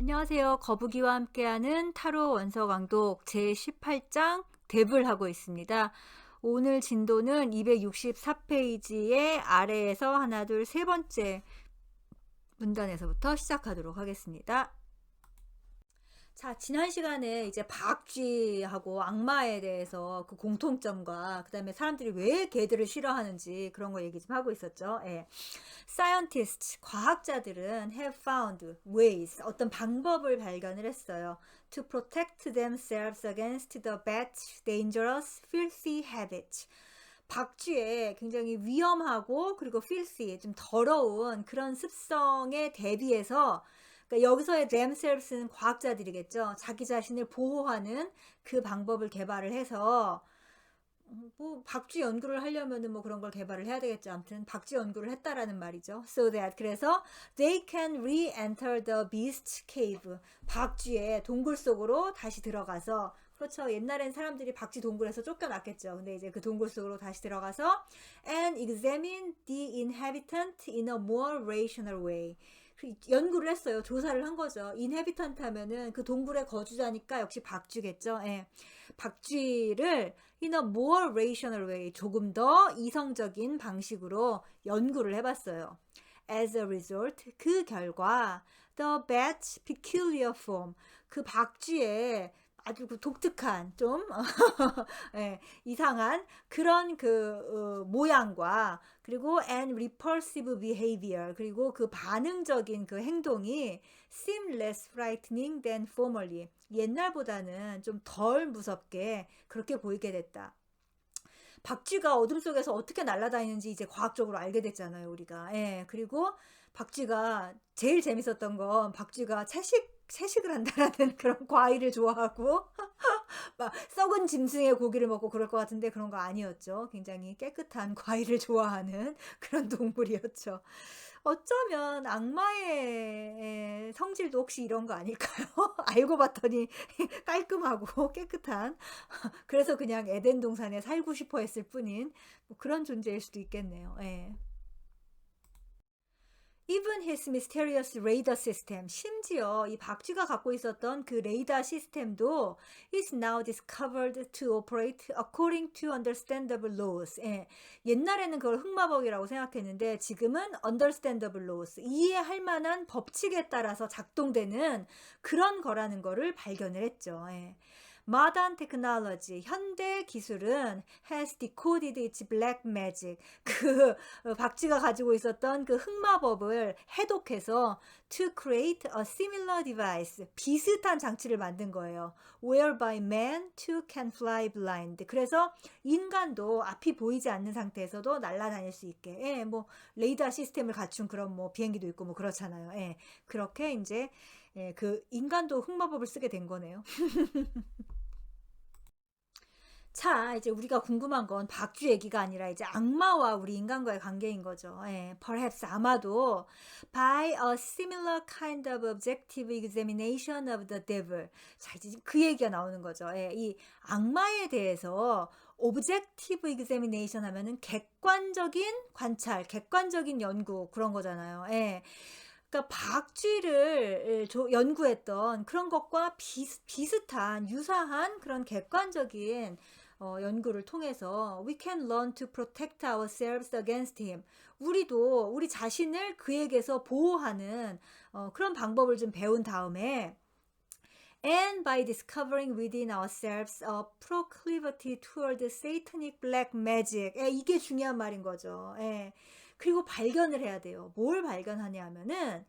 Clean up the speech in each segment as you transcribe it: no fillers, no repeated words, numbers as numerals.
안녕하세요. 거북이와 함께하는 타로 원서 강독 제18장 뎁을 하고 있습니다. 오늘 진도는 264페이지의 아래에서 하나, 둘, 세 번째 문단에서부터 시작하도록 하겠습니다. 자, 지난 시간에 이제 박쥐하고 악마에 대해서 그 공통점과 그 다음에 사람들이 왜 개들을 싫어하는지 그런 거 얘기 좀 하고 있었죠. 예. Scientists, 과학자들은 have found ways, 어떤 방법을 발견을 했어요. To protect themselves against the bat's dangerous, filthy habits. 박쥐의 굉장히 위험하고 그리고 filthy, 좀 더러운 그런 습성에 대비해서, 그러니까 여기서의 themselves는 과학자들이겠죠. 자기 자신을 보호하는 그 방법을 개발을 해서 뭐 박쥐 연구를 하려면은 뭐 그런 걸 개발을 해야 되겠죠. 아무튼 박쥐 연구를 했다라는 말이죠. So that, 그래서 they can re-enter the beast cave. 박쥐의 동굴 속으로 다시 들어가서, 그렇죠. 옛날엔 사람들이 박쥐 동굴에서 쫓겨났겠죠. 근데 이제 그 동굴 속으로 다시 들어가서 and examine the inhabitant in a more rational way. 연구를 했어요. 조사를 한 거죠. 인헤비턴트 하면은 그 동굴의 거주자니까 역시 박쥐겠죠. 예. 박쥐를 in a more rational way, 조금 더 이성적인 방식으로 연구를 해봤어요. As a result, 그 결과 the bat's peculiar form, 그 박쥐의 아주 그 독특한 좀 예, 이상한 그런 그 모양과, 그리고 and repulsive behavior, 그리고 그 반응적인 그 행동이 seem less frightening than formerly, 옛날보다는 좀 덜 무섭게 그렇게 보이게 됐다. 박쥐가 어둠 속에서 어떻게 날아다니는지 이제 과학적으로 알게 됐잖아요, 우리가. 예, 그리고 박쥐가 제일 재밌었던 건 박쥐가 채식을 한다라는 그런 과일을 좋아하고 막 썩은 짐승의 고기를 먹고 그럴 것 같은데 그런 거 아니었죠. 굉장히 깨끗한 과일을 좋아하는 그런 동물이었죠. 어쩌면 악마의 성질도 혹시 이런 거 아닐까요? 알고 봤더니 깔끔하고 깨끗한, 그래서 그냥 에덴 동산에 살고 싶어 했을 뿐인 뭐 그런 존재일 수도 있겠네요. 예. Even his mysterious radar system, 심지어 이 박쥐가 갖고 있었던 그 레이더 시스템도 is now discovered to operate according to understandable laws. 예. 옛날에는 그걸 흑마법이라고 생각했는데 지금은 understandable laws, 이해할 만한 법칙에 따라서 작동되는 그런 거라는 거를 발견을 했죠. 예. Modern technology, 현대 기술은 has decoded its black magic, 그 박쥐가 가지고 있었던 그 흑마법을 해독해서 to create a similar device, 비슷한 장치를 만든 거예요. Whereby man too can fly blind. 그래서 인간도 앞이 보이지 않는 상태에서도 날아다닐 수 있게, 예, 뭐 레이더 시스템을 갖춘 그런 뭐 비행기도 있고 뭐 그렇잖아요. 예, 그렇게 이제 예, 그 인간도 흑마법을 쓰게 된 거네요. 자, 이제 우리가 궁금한 건 박쥐 얘기가 아니라 이제 악마와 우리 인간과의 관계인 거죠. 예, perhaps, 아마도 by a similar kind of objective examination of the devil. 자, 이제 그 얘기가 나오는 거죠. 예, 이 악마에 대해서 objective examination 하면은 객관적인 관찰, 객관적인 연구, 그런 거잖아요. 예. 그러니까 박쥐를 연구했던 그런 것과 비슷한 유사한 그런 객관적인 연구를 통해서 we can learn to protect ourselves against him. 우리도 우리 자신을 그에게서 보호하는 그런 방법을 좀 배운 다음에 and by discovering within ourselves a proclivity toward satanic black magic. 예, 이게 중요한 말인 거죠. 예. 그리고 발견을 해야 돼요. 뭘 발견하냐 하면은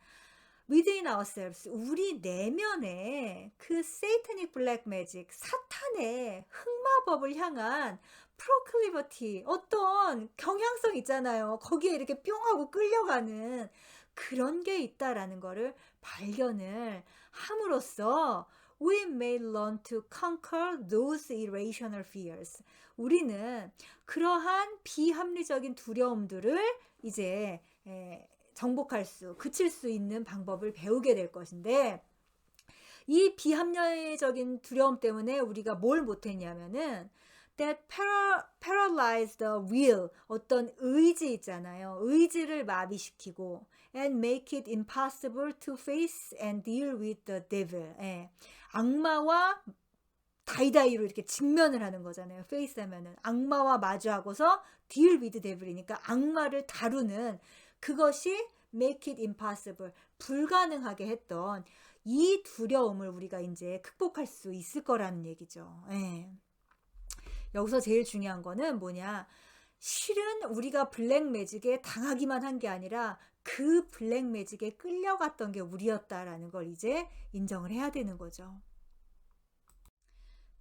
within ourselves, 우리 내면에 그 satanic black magic, 사탄의 흑마법을 향한 proclivity, 어떤 경향성 있잖아요. 거기에 이렇게 뿅 하고 끌려가는 그런 게 있다라는 거를 발견을 함으로써 we may learn to conquer those irrational fears. 우리는 그러한 비합리적인 두려움들을 이제 정복할 수, 그칠 수 있는 방법을 배우게 될 것인데, 이 비합리적인 두려움 때문에 우리가 뭘 못했냐면은 that paralyze the will. 어떤 의지 있잖아요. 의지를 마비시키고 and make it impossible to face and deal with the devil. 예. 악마와 다이다이로 이렇게 직면을 하는 거잖아요. face 하면은 악마와 마주하고서 deal with devil이니까 악마를 다루는 그것이 make it impossible. 불가능하게 했던 이 두려움을 우리가 이제 극복할 수 있을 거라는 얘기죠. 예. 여기서 제일 중요한 거는 뭐냐? 실은 우리가 블랙 매직에 당하기만 한 게 아니라 그 블랙 매직에 끌려갔던 게 우리였다라는 걸 이제 인정을 해야 되는 거죠.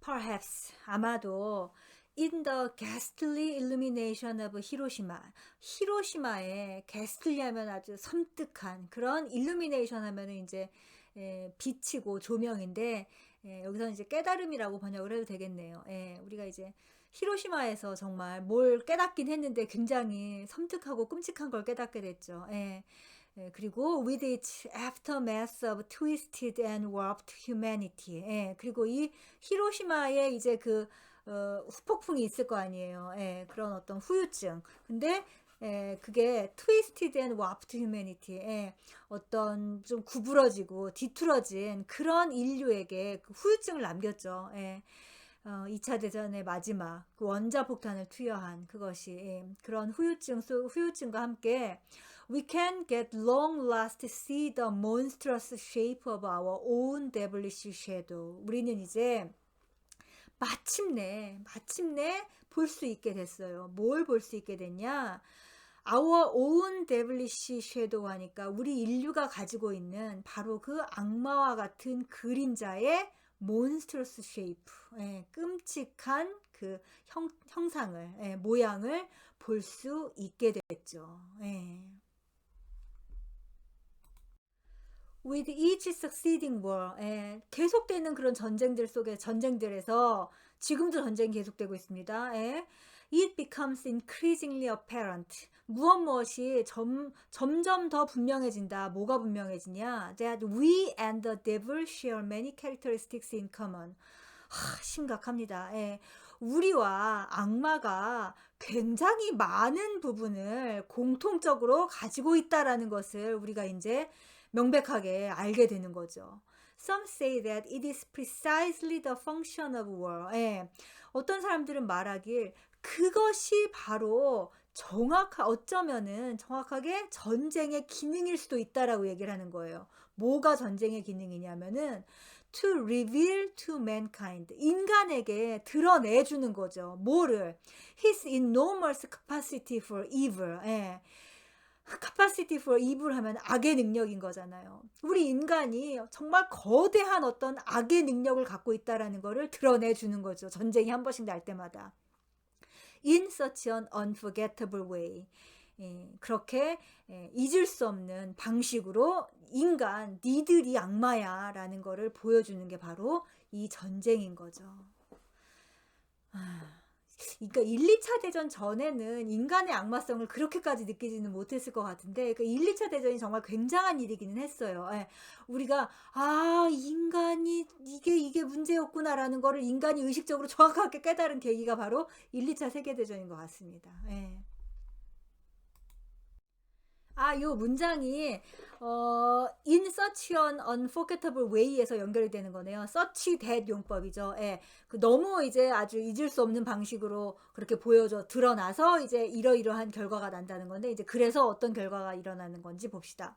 Perhaps 아마도 in the ghastly illumination of Hiroshima. 히로시마의 ghastly 하면 아주 섬뜩한 그런 illumination 하면은 이제 빛이고 조명인데 여기서 이제 깨달음이라고 번역을 해도 되겠네요. 우리가 이제 히로시마에서 정말 뭘 깨닫긴 했는데 굉장히 섬뜩하고 끔찍한 걸 깨닫게 됐죠. 그리고 with its aftermath of twisted and warped humanity. 그리고 이 히로시마에 이제 그 후폭풍이 있을 거 아니에요. 그런 어떤 후유증. 근데 그게 twisted and warped humanity. 어떤 좀 구부러지고 뒤틀어진 그런 인류에게 그 후유증을 남겼죠. 2차 대전의 마지막 그 원자폭탄을 투여한 그것이 그런 후유증과 함께 We can get long last see the monstrous shape of our own devilish shadow. 우리는 이제 마침내 볼 수 있게 됐어요. 뭘 볼 수 있게 됐냐? Our own devilish shadow 하니까 우리 인류가 가지고 있는 바로 그 악마와 같은 그림자의 monstrous shape, 끔찍한 그 형상을, 모양을 볼 수 있게 됐죠. With each succeeding war, 계속되는 그런 전쟁들에서 지금도 전쟁이 계속되고 있습니다. It becomes increasingly apparent. 무엇이 점점 더 분명해진다. 뭐가 분명해지냐? That we and the devil share many characteristics in common. 심각합니다. 우리와 악마가 굉장히 많은 부분을 공통적으로 가지고 있다라는 것을 우리가 이제 명백하게 알게 되는 거죠. Some say that it is precisely the function of war. 어떤 사람들은 말하길 그것이 바로 어쩌면은 정확하게 전쟁의 기능일 수도 있다라고 얘기를 하는 거예요. 뭐가 전쟁의 기능이냐면은 to reveal to mankind. 인간에게 드러내주는 거죠. 뭐를? His enormous capacity for evil. capacity for evil 하면 악의 능력인 거잖아요. 우리 인간이 정말 거대한 어떤 악의 능력을 갖고 있다라는 거를 드러내주는 거죠. 전쟁이 한 번씩 날 때마다. In such an unforgettable way. 그렇게 잊을 수 없는 방식으로 인간, 니들이 악마야 라는 거를 보여주는 게 바로 이 전쟁인 거죠. 그러니까 1, 2차 대전 전에는 인간의 악마성을 그렇게까지 느끼지는 못했을 것 같은데, 그러니까 1, 2차 대전이 정말 굉장한 일이기는 했어요. 우리가 인간이 이게 문제였구나라는 거를 인간이 의식적으로 정확하게 깨달은 계기가 바로 1, 2차 세계대전인 것 같습니다. 요 문장이 in such an unforgettable way에서 연결이 되는 거네요. such that 용법이죠. 너무 이제 아주 잊을 수 없는 방식으로 그렇게 드러나서 이제 이러이러한 결과가 난다는 건데, 이제 그래서 어떤 결과가 일어나는 건지 봅시다.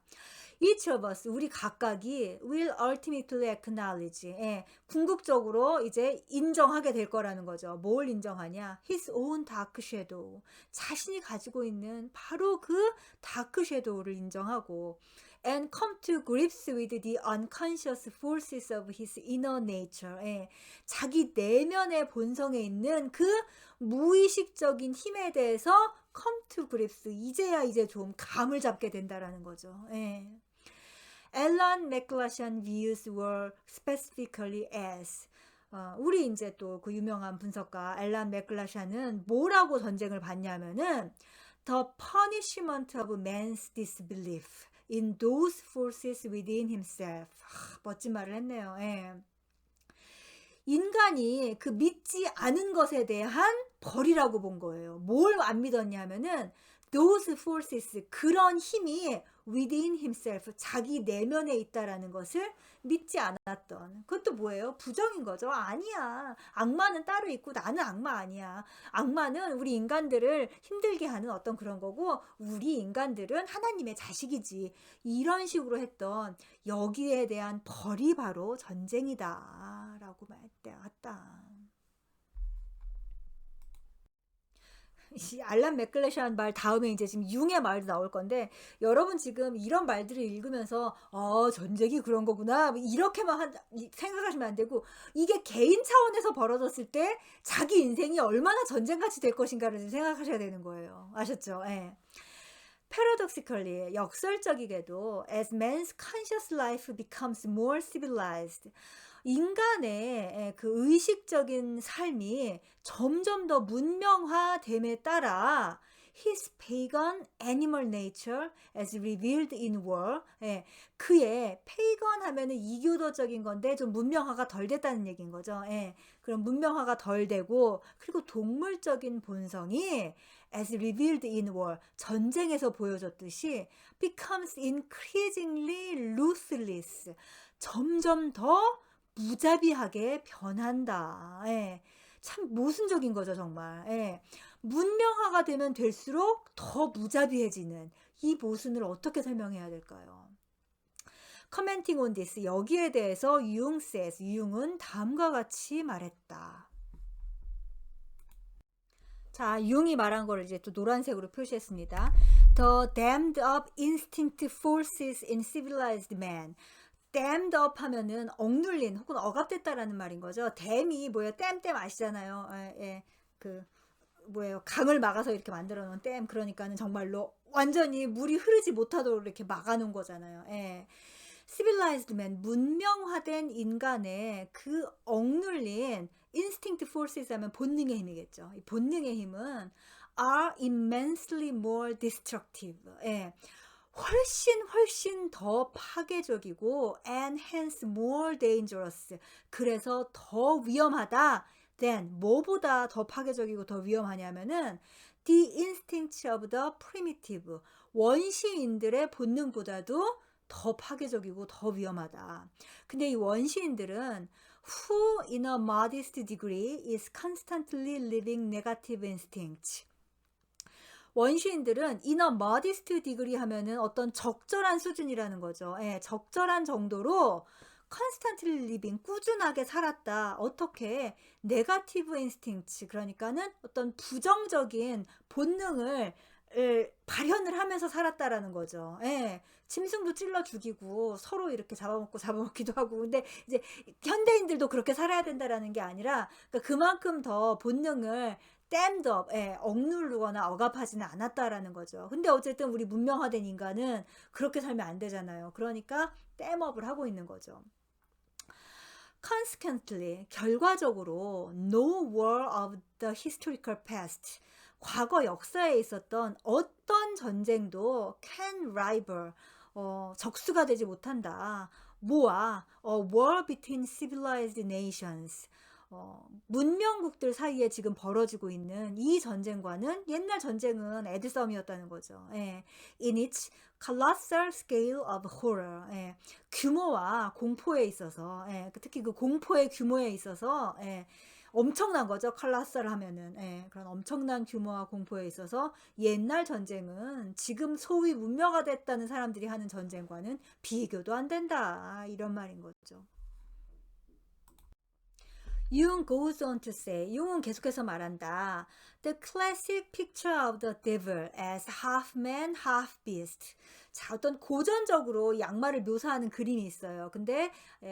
Each of us, 우리 각각이 will ultimately acknowledge, 궁극적으로 이제 인정하게 될 거라는 거죠. 뭘 인정하냐? His own dark shadow, 자신이 가지고 있는 바로 그 dark shadow를 인정하고 and come to grips with the unconscious forces of his inner nature, 자기 내면의 본성에 있는 그 무의식적인 힘에 대해서 come to grips, 이제야 좀 감을 잡게 된다라는 거죠. 앨런 맥글라시안 views were specifically as, 우리 이제 또 그 유명한 분석가 앨런 맥글라시안은 뭐라고 전쟁을 봤냐면은 the punishment of man's disbelief in those forces within himself. 멋진 말을 했네요. 인간이 그 믿지 않은 것에 대한 벌이라고 본 거예요. 뭘 안 믿었냐면은 those forces, 그런 힘이 within himself, 자기 내면에 있다라는 것을 믿지 않았던. 그것도 뭐예요? 부정인 거죠. 아니야. 악마는 따로 있고 나는 악마 아니야. 악마는 우리 인간들을 힘들게 하는 어떤 그런 거고, 우리 인간들은 하나님의 자식이지. 이런 식으로 했던, 여기에 대한 벌이 바로 전쟁이다 라고 말했다. 이 알란 맥글래시한 말 다음에 이제 지금 융의 말도 나올 건데, 여러분 지금 이런 말들을 읽으면서 전쟁이 그런 거구나 이렇게만 생각하시면 안 되고, 이게 개인 차원에서 벌어졌을 때 자기 인생이 얼마나 전쟁같이 될 것인가를 생각하셔야 되는 거예요. 아셨죠? 예. Paradoxically, 역설적이게도 as man's conscious life becomes more civilized, 인간의 그 의식적인 삶이 점점 더 문명화됨에 따라 his pagan animal nature as revealed in war, 그의 pagan 하면은 이교도적인 건데 좀 문명화가 덜 됐다는 얘기인 거죠. 그럼 문명화가 덜 되고, 그리고 동물적인 본성이 as revealed in war, 전쟁에서 보여줬듯이 becomes increasingly ruthless, 점점 더 무자비하게 변한다. 참 모순적인 거죠, 정말. 문명화가 되면 될수록 더 무자비해지는 이 모순을 어떻게 설명해야 될까요? Commenting on this, 여기에 대해서 융 says, 융은 다음과 같이 말했다. 자, 융이 말한 걸 이제 또 노란색으로 표시했습니다. The dammed up instinct forces in civilized man. dammed up 하면은 억눌린 혹은 억압됐다라는 말인 거죠. 댐이 뭐예요? 댐 아시잖아요. 그 뭐예요? 강을 막아서 이렇게 만들어 놓은 댐. 그러니까는 정말로 완전히 물이 흐르지 못하도록 이렇게 막아 놓은 거잖아요. civilized man, 문명화된 인간의 그 억눌린 instinct forces 하면 본능의 힘이겠죠. 이 본능의 힘은 are immensely more destructive. 훨씬 더 파괴적이고 and hence more dangerous, 그래서 더 위험하다 than, 뭐보다 더 파괴적이고 더 위험하냐면은 the instincts of the primitive, 원시인들의 본능보다도 더 파괴적이고 더 위험하다. 근데 이 원시인들은 who in a modest degree is constantly living negative instincts, 원시인들은 in a modest degree 하면은 어떤 적절한 수준이라는 거죠. 적절한 정도로 constantly living, 꾸준하게 살았다. 어떻게? negative instincts, 그러니까는 어떤 부정적인 본능을 발현을 하면서 살았다라는 거죠. 짐승도 찔러 죽이고 서로 이렇게 잡아먹기도 하고. 근데 이제 현대인들도 그렇게 살아야 된다라는 게 아니라, 그러니까 그만큼 더 본능을 dammed up, 억누르거나 억압하지는 않았다라는 거죠. 근데 어쨌든 우리 문명화된 인간은 그렇게 살면 안 되잖아요. 그러니까 dam up을 하고 있는 거죠. Consequently, 결과적으로 no war of the historical past, 과거 역사에 있었던 어떤 전쟁도 can rival, 적수가 되지 못한다. 뭐와? war between civilized nations, 문명국들 사이에 지금 벌어지고 있는 이 전쟁과는, 옛날 전쟁은 애들 싸움이었다는 거죠. In its colossal scale of horror, 규모와 공포에 있어서, 특히 그 공포의 규모에 있어서 엄청난 거죠. colossal 하면은 그런 엄청난 규모와 공포에 있어서 옛날 전쟁은 지금 소위 문명화 됐다는 사람들이 하는 전쟁과는 비교도 안 된다, 이런 말인 거죠. 융 goes on to say, 융은 계속해서 말한다. The classic picture of the devil as half man, half beast. 자, 어떤 고전적으로 양말을 묘사하는 그림이 있어요. 근데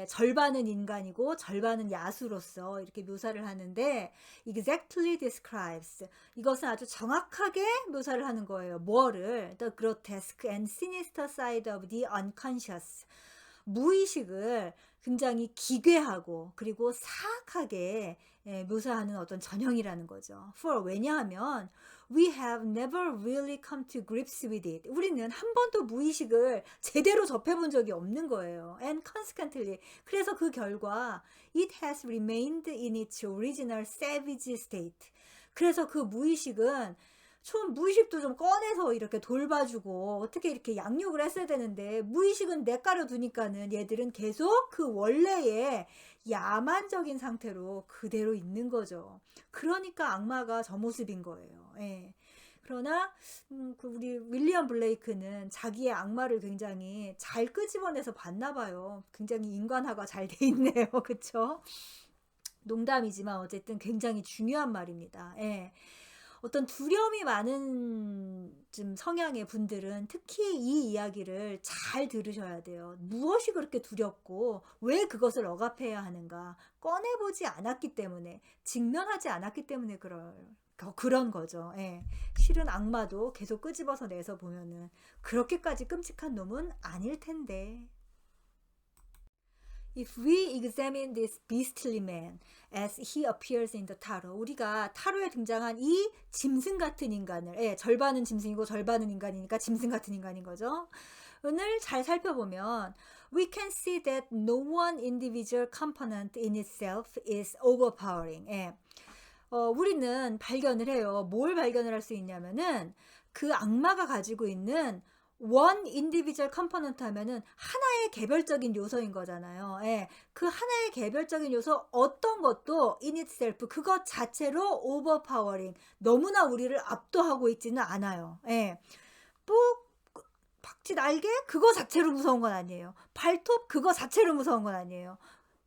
절반은 인간이고 절반은 야수로서 이렇게 묘사를 하는데, exactly describes, 이것은 아주 정확하게 묘사를 하는 거예요. 뭐를? The grotesque and sinister side of the unconscious, 무의식을 굉장히 기괴하고 그리고 사악하게 묘사하는 어떤 전형이라는 거죠. 왜냐하면 we have never really come to grips with it. 우리는 한 번도 무의식을 제대로 접해본 적이 없는 거예요. And consequently, 그래서 그 결과 it has remained in its original savage state. 그래서 그 무의식은 좀 무의식도 좀 꺼내서 이렇게 돌봐주고 어떻게 이렇게 양육을 했어야 되는데 무의식은 내까려 두니까는 얘들은 계속 그 원래의 야만적인 상태로 그대로 있는 거죠. 그러니까 악마가 저 모습인 거예요. 예. 그러나 그 우리 윌리엄 블레이크는 자기의 악마를 굉장히 잘 끄집어내서 봤나 봐요. 굉장히 인간화가 잘 돼 있네요. 그쵸? 농담이지만 어쨌든 굉장히 중요한 말입니다. 예. 어떤 두려움이 많은 좀 성향의 분들은 특히 이 이야기를 잘 들으셔야 돼요. 무엇이 그렇게 두렵고 왜 그것을 억압해야 하는가? 꺼내보지 않았기 때문에, 직면하지 않았기 때문에 그런 거죠. 예. 실은 악마도 계속 끄집어서 내서 보면은 그렇게까지 끔찍한 놈은 아닐 텐데. If we examine this beastly man as he appears in the tarot, 우리가 타로에 등장한 이 짐승 같은 인간을, 절반은 짐승이고 절반은 인간이니까 짐승 같은 인간인 거죠. 오늘 잘 살펴보면 we can see that no one individual component in itself is overpowering. 우리는 발견을 해요. 뭘 발견을 할 수 있냐면은 그 악마가 가지고 있는 원 인디비주얼 컴포넌트 하면은 하나의 개별적인 요소인 거잖아요. 그 하나의 개별적인 요소 어떤 것도 in itself 그것 자체로 overpowering 너무나 우리를 압도하고 있지는 않아요. 뭐 박쥐 날개 그거 자체로 무서운 건 아니에요. 발톱 그거 자체로 무서운 건 아니에요.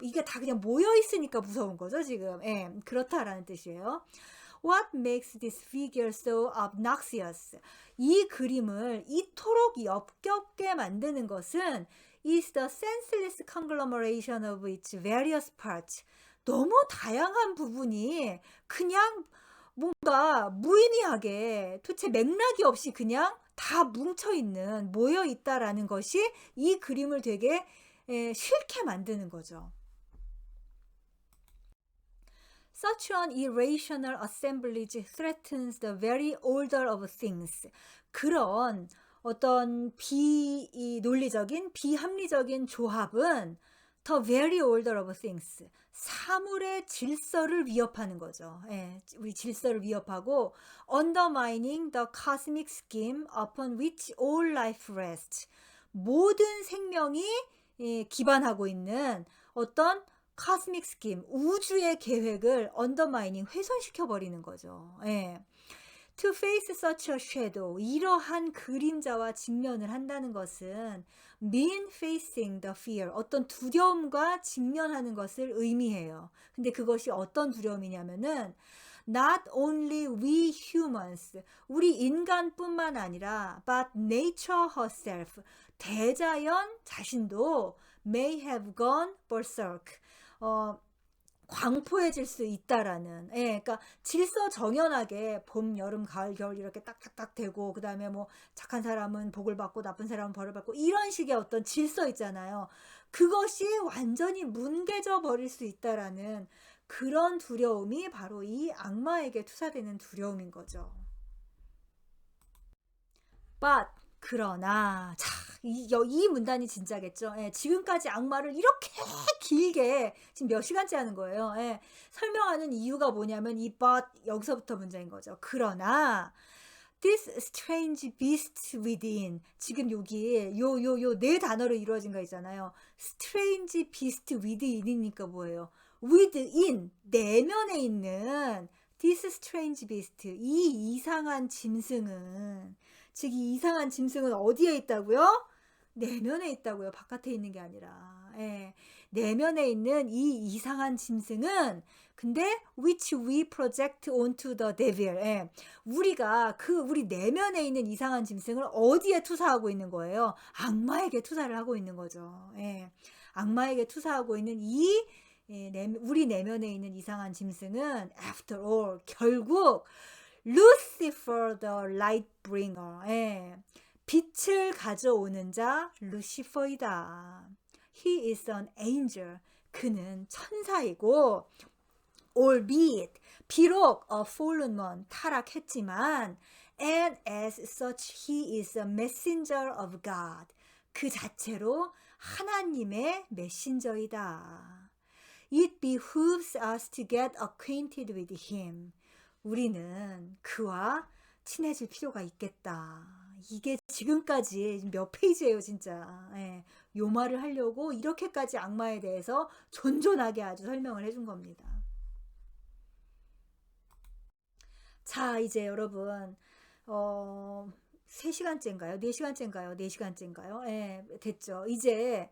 이게 다 그냥 모여 있으니까 무서운 거죠, 지금. 그렇다라는 뜻이에요. What makes this figure so obnoxious? 이 그림을 이토록 역겹게 만드는 것은 is the senseless conglomeration of its various parts. 너무 다양한 부분이 그냥 뭔가 무의미하게 도대체 맥락이 없이 그냥 다 뭉쳐있는, 모여있다라는 것이 이 그림을 되게 싫게 만드는 거죠. Such an irrational assemblage threatens the very order of things. 그런 어떤 비논리적인, 비합리적인 조합은 the very order of things. 사물의 질서를 위협하는 거죠. 우리 질서를 위협하고 undermining the cosmic scheme upon which all life rests. 모든 생명이 기반하고 있는 어떤 카스믹 스킴, 우주의 계획을 언더마이닝, 훼손시켜 버리는 거죠. To face such a shadow, 이러한 그림자와 직면을 한다는 것은 mean facing the fear, 어떤 두려움과 직면하는 것을 의미해요. 근데 그것이 어떤 두려움이냐면은 not only we humans, 우리 인간뿐만 아니라 but nature herself, 대자연 자신도 may have gone berserk, 광포해질 수 있다라는, 그러니까 질서 정연하게 봄, 여름, 가을, 겨울 이렇게 딱딱딱 되고 그 다음에 뭐 착한 사람은 복을 받고 나쁜 사람은 벌을 받고 이런 식의 어떤 질서 있잖아요. 그것이 완전히 뭉개져 버릴 수 있다라는 그런 두려움이 바로 이 악마에게 투사되는 두려움인 거죠. But 그러나 이 문단이 진짜겠죠. 지금까지 악마를 이렇게 길게 지금 몇 시간째 하는 거예요. 설명하는 이유가 뭐냐면 이 but 여기서부터 문장인 거죠. 그러나 this strange beast within, 지금 여기 요 네 단어로 이루어진 거 있잖아요. strange beast within이니까 뭐예요? within, 내면에 있는 this strange beast, 이 이상한 짐승은, 즉 이 이상한 짐승은 어디에 있다고요? 내면에 있다고요. 바깥에 있는 게 아니라. 내면에 있는 이 이상한 짐승은 근데 which we project onto the devil. 우리가 우리 내면에 있는 이상한 짐승을 어디에 투사하고 있는 거예요? 악마에게 투사를 하고 있는 거죠. 악마에게 투사하고 있는 우리 내면에 있는 이상한 짐승은 after all 결국 Lucifer the light bringer. 빛을 가져오는 자 루시퍼이다. he is an angel. 그는 천사이고 albeit 비록 a fallen one 타락했지만 and as such he is a messenger of God. 그 자체로 하나님의 메신저이다. It behooves us to get acquainted with him. 우리는 그와 친해질 필요가 있겠다. 이게 지금까지 몇 페이지예요, 진짜. 예, 요 말을 하려고 이렇게까지 악마에 대해서 존존하게 아주 설명을 해준 겁니다. 자, 이제 여러분 3시간째인가요? 4시간째인가요? 4시간째인가요? 예, 됐죠. 이제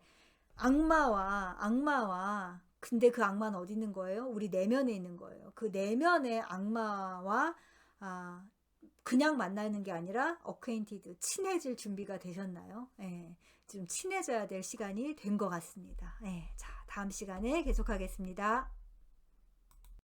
악마와 근데 그 악마는 어디 있는 거예요? 우리 내면에 있는 거예요. 그 내면의 악마와 그냥 만나는 게 아니라 acquainted, 친해질 준비가 되셨나요? 예, 좀 친해져야 될 시간이 된 것 같습니다. 예, 자, 다음 시간에 계속하겠습니다.